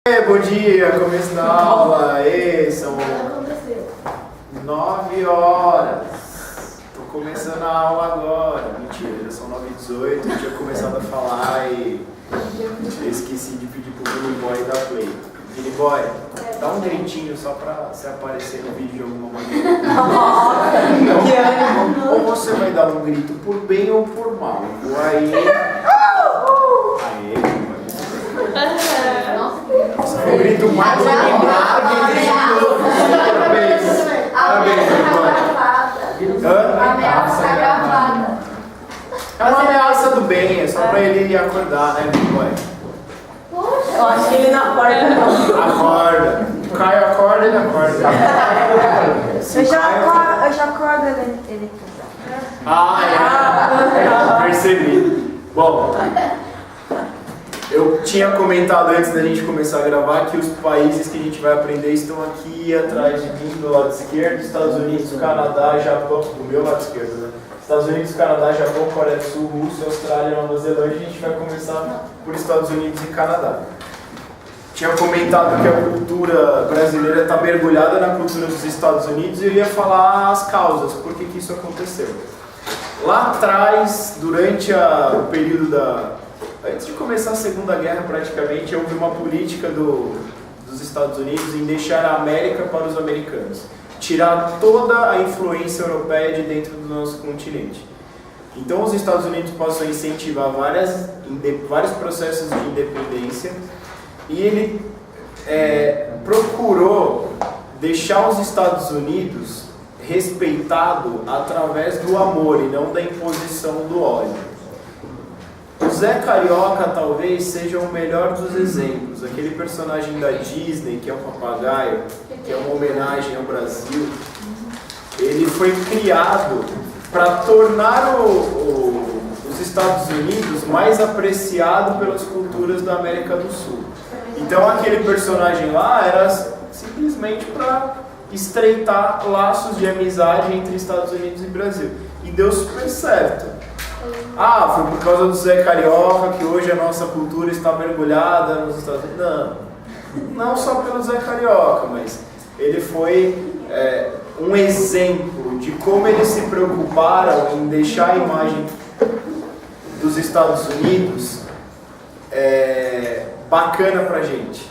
Bom dia, começo da aula. São 9 horas. Tô começando a aula agora. Mentira, já são 9h18. Eu tinha começado a falar e esqueci de pedir pro Billy Boy dar play. Billy Boy, dá um gritinho só pra se aparecer no vídeo de alguma maneira. Ou você vai dar um grito por bem ou por mal. Aí. Nossa, foi o grito mais lembrado de todos. Parabéns. Parabéns, Gravada. É uma ameaça do bem, é só pra ele acordar, né, Boy? Eu acho que ele não acorda, não. Acorda. O Caio acorda, ele acorda. Eu já acordo ele. Percebi. Bom, eu tinha comentado antes da gente começar a gravar que os países que a gente vai aprender estão aqui atrás de mim, do lado esquerdo: Estados Unidos, Canadá, Japão, do meu lado esquerdo, né? Estados Unidos, Canadá, Japão, Coreia do Sul, Rússia, Austrália, Nova Zelândia. A gente vai começar por Estados Unidos e Canadá. Tinha comentado que a cultura brasileira está mergulhada na cultura dos Estados Unidos e eu ia falar as causas, por que isso aconteceu. Lá atrás, durante o período antes de começar a Segunda Guerra praticamente, houve uma política dos Estados Unidos em deixar a América para os americanos. Tirar toda a influência europeia de dentro do nosso continente. Então os Estados Unidos passou a incentivar vários processos de independência e ele procurou deixar os Estados Unidos respeitado através do amor e não da imposição do ódio. O Zé Carioca talvez seja o melhor dos exemplos. Aquele personagem da Disney, que é um papagaio, que é uma homenagem ao Brasil, ele foi criado para tornar os Estados Unidos mais apreciado pelas culturas da América do Sul. Então aquele personagem lá era simplesmente para estreitar laços de amizade entre Estados Unidos e Brasil. E deu super certo. Foi por causa do Zé Carioca que hoje a nossa cultura está mergulhada nos Estados Unidos. Não só pelo Zé Carioca, mas ele foi um exemplo de como eles se preocuparam em deixar a imagem dos Estados Unidos bacana pra gente.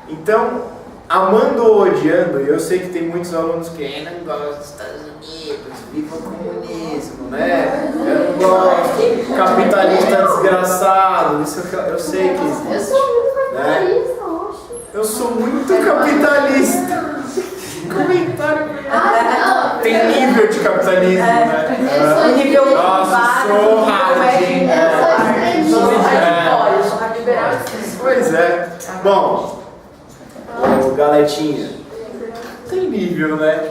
Então, amando ou odiando, eu sei que tem muitos alunos que não gostam dos Estados Unidos, viva o comunismo, né? Eu não gosto, capitalista desgraçado, isso eu sei que existe. Eu sou muito capitalista, Eu sou muito capitalista. Comentário. Tem nível de capitalismo, né? Nossa, sou hardinho. Eu sou radical. Pois é. Bom, Galetinha, tem nível, né?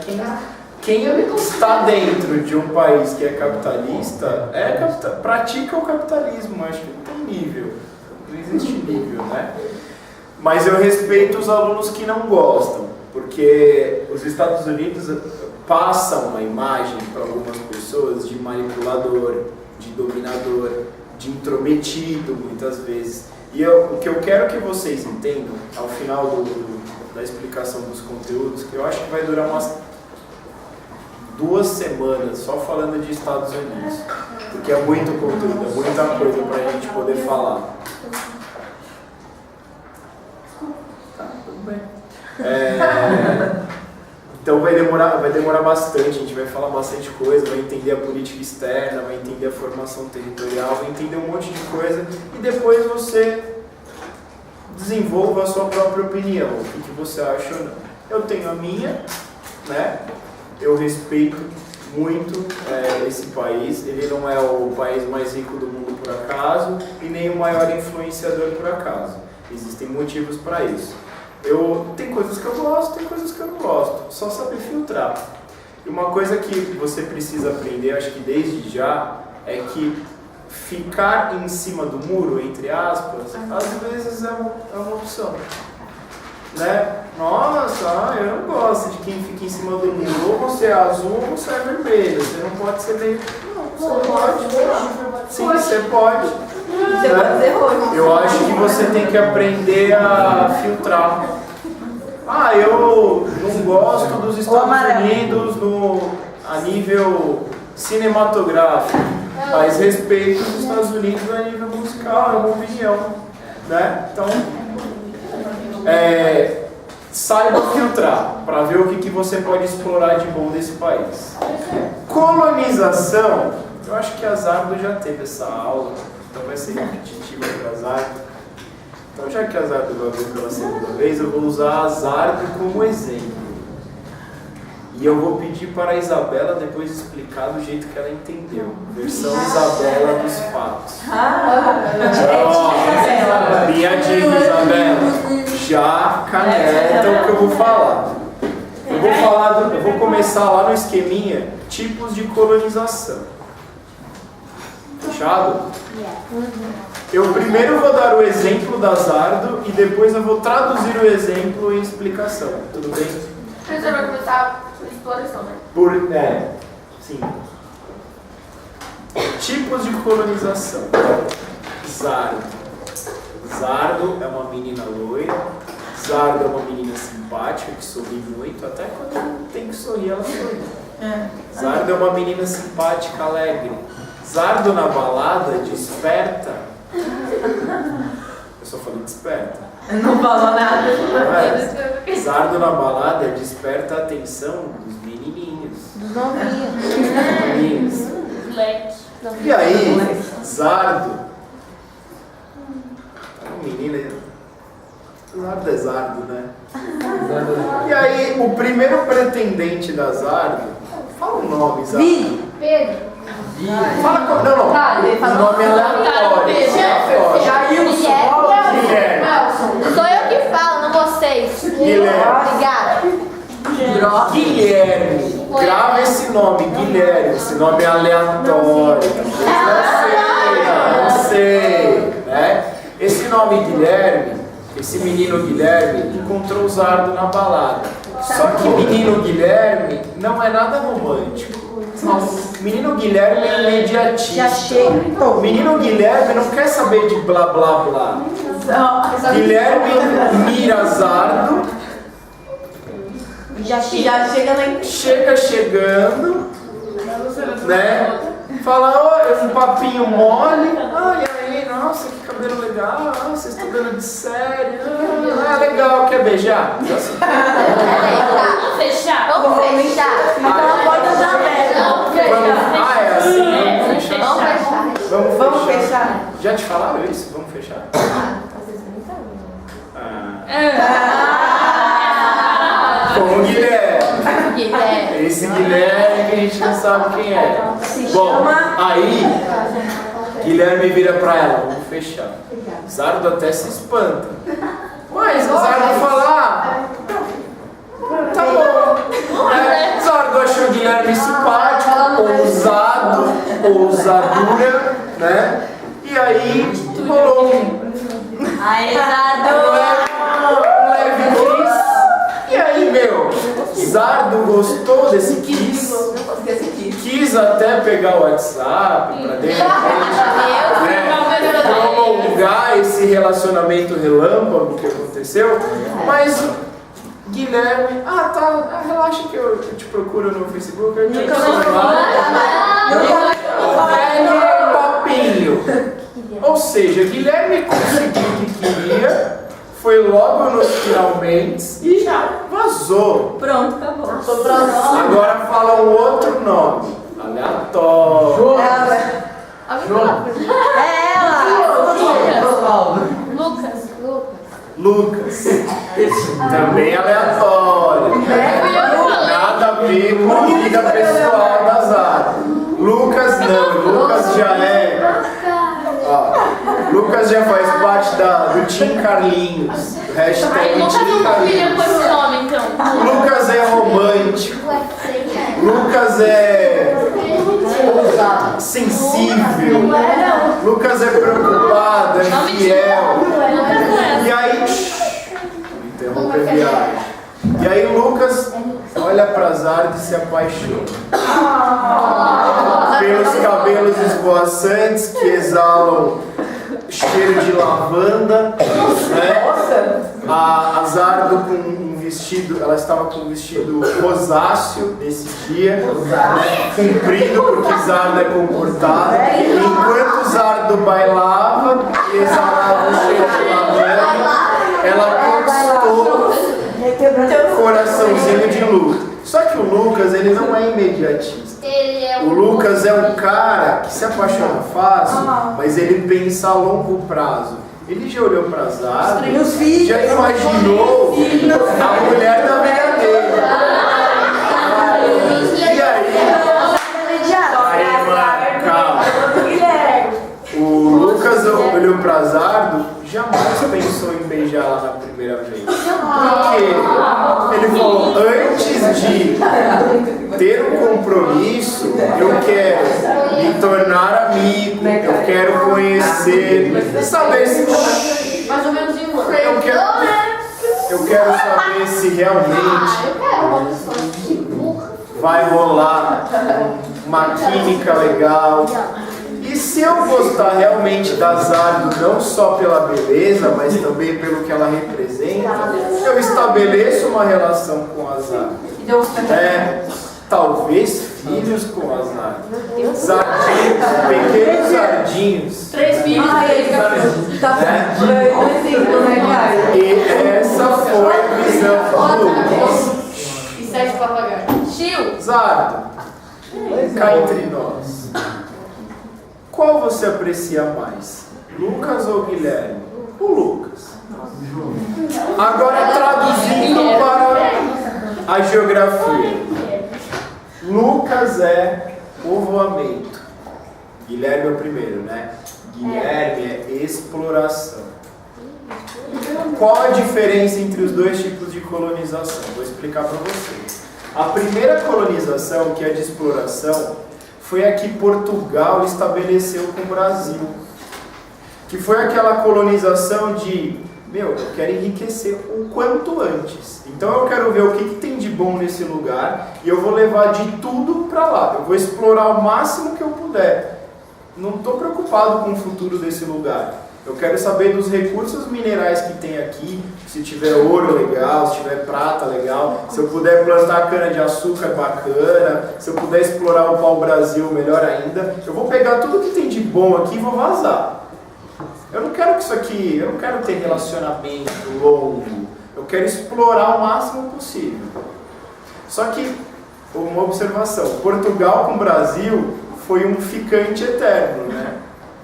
Quem está dentro de um país que é capitalista pratica o capitalismo. Acho que não tem nível, não existe nível, né? Mas eu respeito os alunos que não gostam, porque os Estados Unidos passam uma imagem para algumas pessoas de manipulador, de dominador, de intrometido muitas vezes. E o que eu quero que vocês entendam ao final da explicação dos conteúdos, que eu acho que vai durar umas 2 semanas só falando de Estados Unidos, porque é muito conteúdo, é muita coisa para a gente poder falar. Tá, tudo bem. Então vai demorar bastante, a gente vai falar bastante coisa, vai entender a política externa, vai entender a formação territorial, vai entender um monte de coisa e depois você desenvolva a sua própria opinião, o que você acha ou não. Eu tenho a minha, né? Eu respeito muito esse país, ele não é o país mais rico do mundo por acaso e nem o maior influenciador por acaso. Existem motivos para isso. Tem coisas que eu gosto, tem coisas que eu não gosto, só saber filtrar. E uma coisa que você precisa aprender, acho que desde já, é que ficar em cima do muro, entre aspas, às vezes é uma opção. Né? Nossa, eu não gosto de quem fica em cima do muro. Ou você é azul ou você é vermelho. Você não pode ser meio... Não, você pode. Sim, você pode. Você pode dizer roxo. Eu acho que você tem que aprender a filtrar. Ah, eu não gosto dos Estados Unidos a nível cinematográfico, mas respeito os Estados Unidos a nível musical, é uma opinião, né? Então, saiba filtrar para ver o que você pode explorar de bom desse país. Colonização, eu acho que a Zardo já teve essa aula, então vai ser repetitiva para a Zardo. Então, já que a Zardo vai ver pela segunda vez, eu vou usar a Zardo como exemplo. E eu vou pedir para a Isabela depois explicar do jeito que ela entendeu. Versão Isabela dos fatos. Minha dica, Isabela. Já caneta o que eu vou falar. Eu vou começar lá no esqueminha, tipos de colonização. Fechado? Eu primeiro vou dar o exemplo da Zardo e depois eu vou traduzir o exemplo em explicação. Tudo bem? Você vai começar por exploração, né? Sim. Tipos de colonização. Zardo. Zardo é uma menina loira. Zardo é uma menina simpática que sorri muito. Até quando tem que sorrir, ela sorri. Zardo é uma menina simpática, alegre. Zardo na balada desperta. Eu só falei desperta. Não falou nada. Zardo na balada desperta a atenção dos menininhos. Dos novinhos. E aí, Zardo, menina, Zardo é Zardo, né? E aí, o primeiro pretendente da Zardo, fala o nome, Zardo. Pedro. Fala com... Não. O nome é aleatório. Guilherme. Sou eu que falo, não vocês. Guilherme. Obrigada. Guilherme. Grava esse nome, Guilherme. Esse nome é aleatório. Não sei. Né? Esse nome Guilherme, esse menino Guilherme, encontrou o Zardo na balada. Só que menino Guilherme não é nada romântico. Menino Guilherme é imediatista. O menino Guilherme não quer saber de blá blá blá. Guilherme mira Zardo. Chega chegando, né? Fala, um papinho mole. E aí, nossa, que cabelo legal. Vocês estão dando de sério. Legal, quer beijar? Vamos fechar. Então pode usar mesmo. É assim, Vamos fechar. Já te falaram isso? Vamos fechar? Com o Guilherme. Esse Guilherme que a gente não sabe quem é. Bom, aí Guilherme vira pra ela, vamos fechar. Zardo até se espanta. Mas Zardo fala, tá bom. Zardo achou o Guilherme simpático, ousadura, né? E aí rolou um leve kiss. E aí, Zardo gostou desse kiss. Quis até pegar o WhatsApp pra dentro, prolongar esse relacionamento relâmpago que aconteceu, mas Guilherme, relaxa que eu te procuro no Facebook, eu te papinho. Ou seja, Guilherme conseguiu o que queria, foi logo nos finalmente e vazou. Pronto, acabou. Agora fala um outro nome, aleatório. Lucas. Também aleatório. Nada a ver com a vida pessoal da Zardo. Lucas não, Lucas já é. Lucas já faz parte do Tim Carlinhos. Hashtag Tim Carlinhos. Lucas é romântico. Lucas é sensível. Lucas é preocupado, é fiel. E aí, interrompe a viagem. E aí Lucas olha pra Zardo e se apaixona. Pelos cabelos esvoaçantes que exalam cheiro de lavanda, né? A Zardo com um vestido, ela estava com um vestido rosáceo nesse dia, né? Comprido, porque Zardo é comportado. Enquanto Zardo bailava e exalava o cheiro de lavanda, ela conquistou o coraçãozinho de Lucas. Só que o Lucas, ele não é imediatista. O Lucas é um cara que se apaixona fácil, mas ele pensa a longo prazo. Ele já olhou para Zardo, já imaginou a mulher da vida dele. E aí, mano, calma. O Lucas olhou para Zardo, jamais pensou em beijar ela na primeira vez. Porque ele falou, antes de ter um compromisso, eu quero me tornar amigo, eu quero conhecer, saber se... Mais ou menos em um ano. Eu quero saber se realmente vai rolar uma química legal. E se eu gostar realmente da Zardo, não só pela beleza, mas também pelo que ela representa, eu estabeleço uma relação com a Zardo. Talvez filhos com a Zardo. Zardinhos, pequenos Zardinhos. 3 filhos, 3 garotos. E essa foi a visão do Lucas. E 7 papagaios. Tio! Zardo, cá entre nós. Qual você aprecia mais? Lucas ou Guilherme? O Lucas. Agora traduzindo para a geografia. Lucas é povoamento. Guilherme é o primeiro, né? Guilherme é exploração. Qual a diferença entre os dois tipos de colonização? Vou explicar para vocês. A primeira colonização, que é de exploração, foi a que Portugal estabeleceu com o Brasil. Que foi aquela colonização de, eu quero enriquecer o quanto antes. Então eu quero ver o que tem de bom nesse lugar e eu vou levar de tudo para lá. Eu vou explorar o máximo que eu puder. Não estou preocupado com o futuro desse lugar. Eu quero saber dos recursos minerais que tem aqui, se tiver ouro legal, se tiver prata legal, se eu puder plantar cana-de-açúcar bacana, se eu puder explorar o pau-brasil melhor ainda. Eu vou pegar tudo que tem de bom aqui e vou vazar. Eu não quero que isso aqui, eu não quero ter relacionamento longo, eu quero explorar o máximo possível. Só que, uma observação, Portugal com o Brasil foi um ficante eterno, né?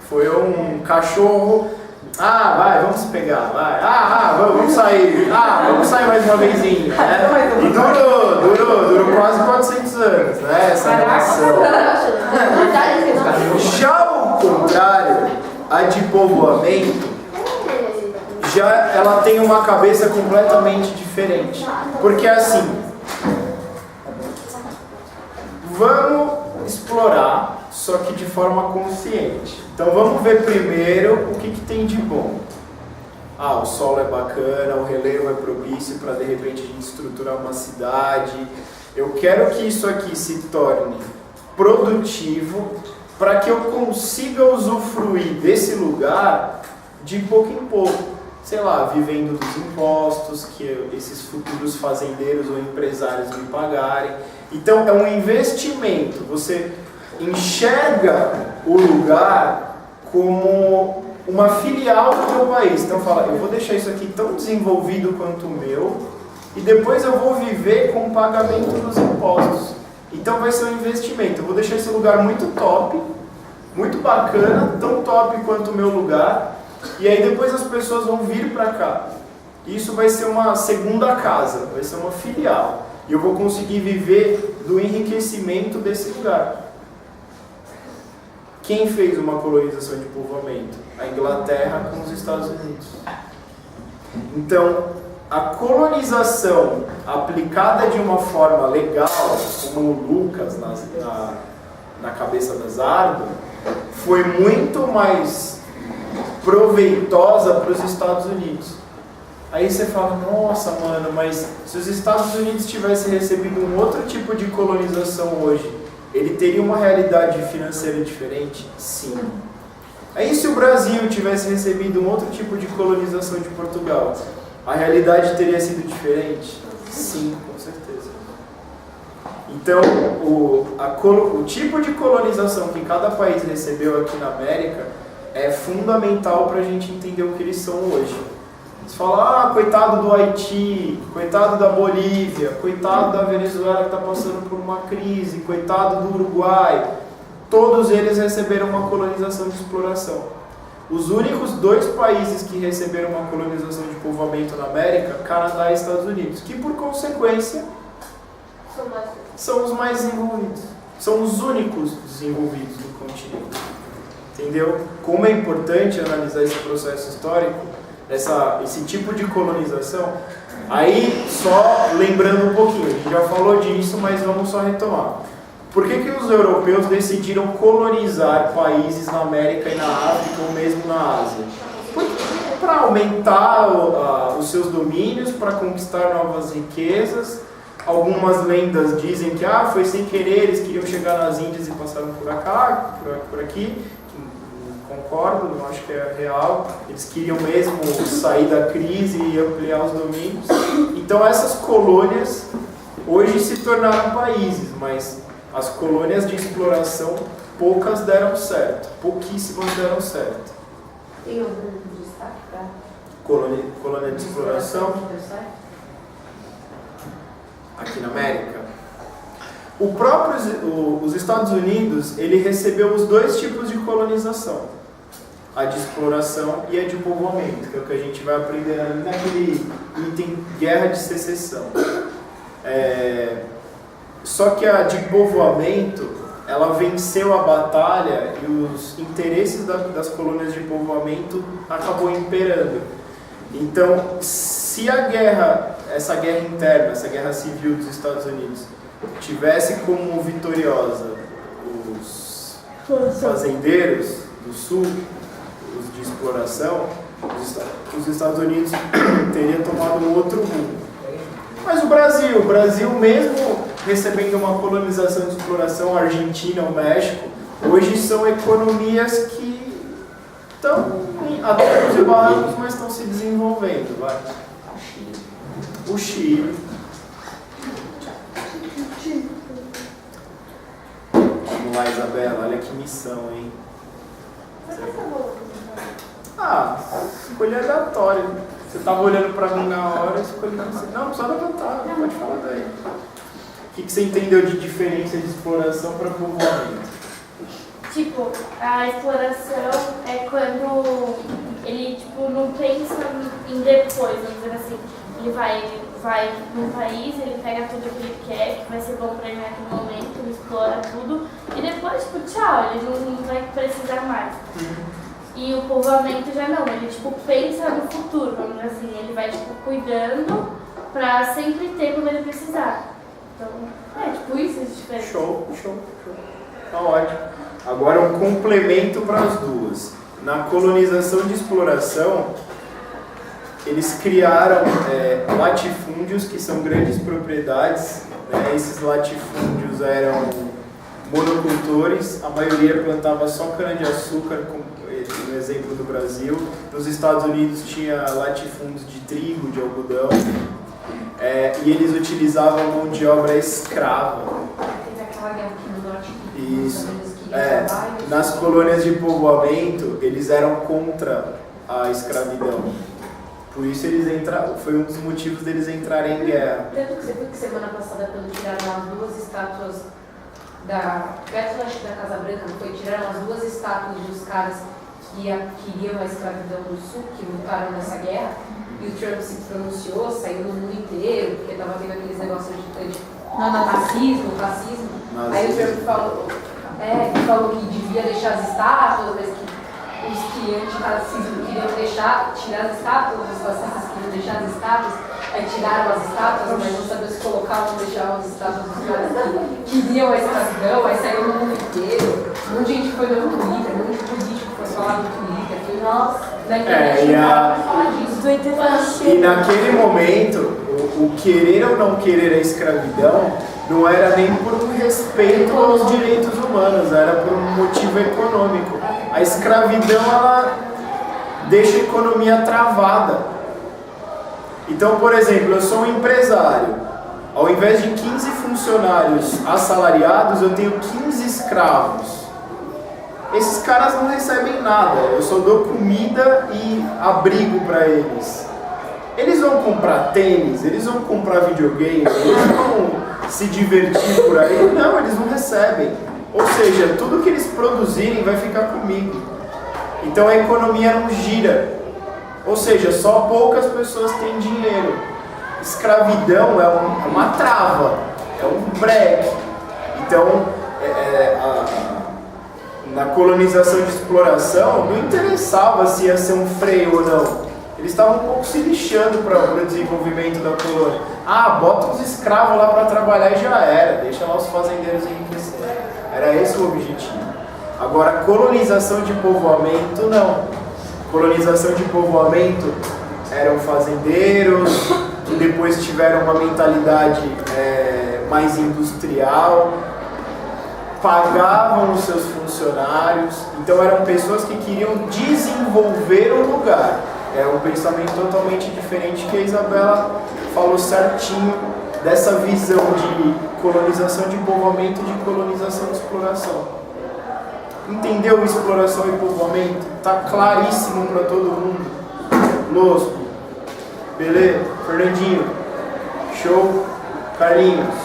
Foi um cachorro, vai, vamos se pegar, vai, vamos sair, vamos sair mais uma vezinha, né? E durou quase 400 anos, né, essa relação. Já ao contrário, a de povoamento, ela tem uma cabeça completamente diferente. Porque assim, vamos explorar, só que de forma consciente. Então vamos ver primeiro o que tem de bom. O solo é bacana, o relevo é propício para de repente a gente estruturar uma cidade. Eu quero que isso aqui se torne produtivo para que eu consiga usufruir desse lugar de pouco em pouco. Sei lá, vivendo dos impostos que esses futuros fazendeiros ou empresários me pagarem. Então é um investimento. Você enxerga o lugar como uma filial do teu país. Então fala, eu vou deixar isso aqui tão desenvolvido quanto o meu e depois eu vou viver com o pagamento dos impostos. Então vai ser um investimento. Eu vou deixar esse lugar muito top, muito bacana, tão top quanto o meu lugar, e aí depois as pessoas vão vir para cá. Isso vai ser uma segunda casa, vai ser uma filial. E eu vou conseguir viver do enriquecimento desse lugar. Quem fez uma colonização de povoamento? A Inglaterra com os Estados Unidos. Então, a colonização aplicada de uma forma legal, como o Lucas na cabeça da Zardo, foi muito mais proveitosa para os Estados Unidos. Aí você fala, nossa mano, mas se os Estados Unidos tivessem recebido um outro tipo de colonização hoje, ele teria uma realidade financeira diferente? Sim. Aí se o Brasil tivesse recebido um outro tipo de colonização de Portugal, a realidade teria sido diferente? Sim, com certeza. Então, o tipo de colonização que cada país recebeu aqui na América é fundamental para a gente entender o que eles são hoje. Você fala, coitado do Haiti, coitado da Bolívia, coitado da Venezuela que está passando por uma crise, coitado do Uruguai. Todos eles receberam uma colonização de exploração. Os únicos 2 países que receberam uma colonização de povoamento na América, Canadá e Estados Unidos, que por consequência são os mais desenvolvidos. São os únicos desenvolvidos do continente. Entendeu? Como é importante analisar esse processo histórico, esse tipo de colonização. Aí, só lembrando um pouquinho, a gente já falou disso, mas vamos só retomar. Por que os europeus decidiram colonizar países na América e na África ou mesmo na Ásia? Para aumentar os seus domínios, para conquistar novas riquezas. Algumas lendas dizem que foi sem querer, eles queriam chegar nas Índias e passaram por aqui. Concordo, não acho que é real. Eles queriam mesmo sair da crise e ampliar os domínios. Então essas colônias hoje se tornaram países, mas as colônias de exploração, poucas deram certo, pouquíssimas deram certo. Tem algum destaque para colônia de exploração aqui na América? Os Estados Unidos, ele recebeu os 2 tipos de colonização, a de exploração e a de povoamento, que é o que a gente vai aprender ali naquele item Guerra de Secessão. Só que a de povoamento, ela venceu a batalha e os interesses das colônias de povoamento acabou imperando. Então, se essa guerra interna, essa guerra civil dos Estados Unidos, tivesse como vitoriosa os fazendeiros do sul, os de exploração, os Estados Unidos teriam tomado um outro rumo. Mas o Brasil mesmo recebendo uma colonização de exploração, a Argentina, o México, hoje são economias que estão a tocos e barrancos, mas estão se desenvolvendo. Vai. O Chile. Vamos lá, Isabela, olha que missão, hein? Escolhi aleatório. Você estava olhando para mim na hora e escolhi você. Não precisa levantar, pode falar daí. O que você entendeu de diferença de exploração para povoamento? Tipo, a exploração é quando ele não pensa em depois, vamos dizer assim. Ele vai num país, ele pega tudo que ele quer, que vai ser bom para ele naquele momento, ele explora tudo e depois, tchau, ele não vai precisar mais. E o povoamento já não, ele pensa no futuro, vamos dizer assim, ele vai cuidando para sempre ter quando ele precisar. Então, isso é diferente. Show. Tá ótimo. Agora um complemento para as duas. Na colonização de exploração, eles criaram latifúndios, que são grandes propriedades. Esses latifúndios eram monocultores, a maioria plantava só cana-de-açúcar, no exemplo do Brasil. Nos Estados Unidos tinha latifúndios de trigo, de algodão, e eles utilizavam mão de obra escrava. Teve aquela guerra aqui no norte. Isso. Nas colônias de povoamento, eles eram contra a escravidão. Por isso foi um dos motivos deles entrarem em guerra. Tanto que você viu que semana passada, quando tiraram as 2 estátuas perto da Casa Branca, não foi? Tiraram as 2 estátuas dos caras que queriam a escravidão do sul, que lutaram nessa guerra, e o Trump se pronunciou, saiu no mundo inteiro, porque estava tendo aqueles negócios de racismo. Aí o Trump falou que devia deixar as estátuas, mas que os que antirracismo queriam tirar as estátuas, os fascistas queriam deixar as estátuas, aí tiraram as estátuas, mas não sabiam se colocavam ou deixavam as estátuas dos caras que queriam a escravidão, aí saiu no mundo inteiro. Um monte de gente foi no Twitter, um monte de político foi falar no Twitter, foi, nossa, na internet falar disso. E naquele momento, o querer ou não querer a escravidão não era nem por um respeito aos direitos humanos, era por um motivo econômico. A escravidão, ela deixa a economia travada. Então, por exemplo, eu sou um empresário. Ao invés de 15 funcionários assalariados, eu tenho 15 escravos. Esses caras não recebem nada. Eu só dou comida e abrigo para eles. Eles vão comprar tênis, eles vão comprar videogame, eles vão se divertir por aí. Não, eles não recebem. Ou seja, tudo que eles produzirem vai ficar comigo. Então a economia não gira. Ou seja, só poucas pessoas têm dinheiro. Escravidão é uma trava, é um breque. Então, na colonização de exploração, não interessava se ia ser um freio ou não. Eles estavam um pouco se lixando para o desenvolvimento da colônia. Ah, bota os escravos lá para trabalhar e já era. Deixa lá os fazendeiros enriquecerem. Era esse o objetivo. Agora, colonização de povoamento, não. Colonização de povoamento eram fazendeiros, que depois tiveram uma mentalidade mais industrial, pagavam os seus funcionários. Então, eram pessoas que queriam desenvolver o lugar. É um pensamento totalmente diferente que a Isabela falou certinho dessa visão de colonização de povoamento e de colonização de exploração. Entendeu exploração e povoamento? Tá claríssimo para todo mundo. Losco. Beleza? Fernandinho. Show. Carlinhos.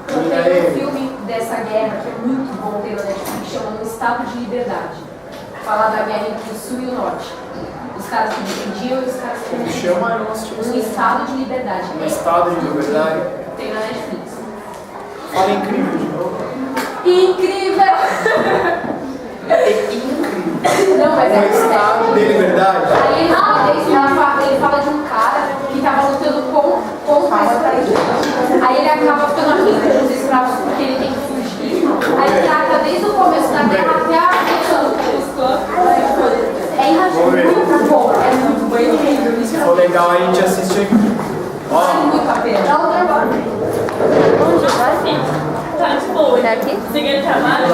Tem um filme dessa guerra que é muito bom, tem na Netflix, chama Um Estado de Liberdade. Fala da guerra entre o Sul e o Norte. Os caras que defendiam e os caras que defendiam. Chama nós, Um Estado de Liberdade. Um Estado de Liberdade. Tem na Netflix. Fala incrível de novo. Incrível! É incrível. Não, mas Um Estado de Liberdade. Aí ele fala de um cara que estava lutando contra a escravidão. Aí ele acaba ficando amigo dos escravos porque ele tem que fugir. Aí ele trata desde o começo da guerra até a muito bom, é muito bom, é incrível. Se for legal, a gente assiste aqui. Vale muito a pena. Dá um trabalho. Vamos jogar assim. Tá de boa. Daqui? Seguir trabalho,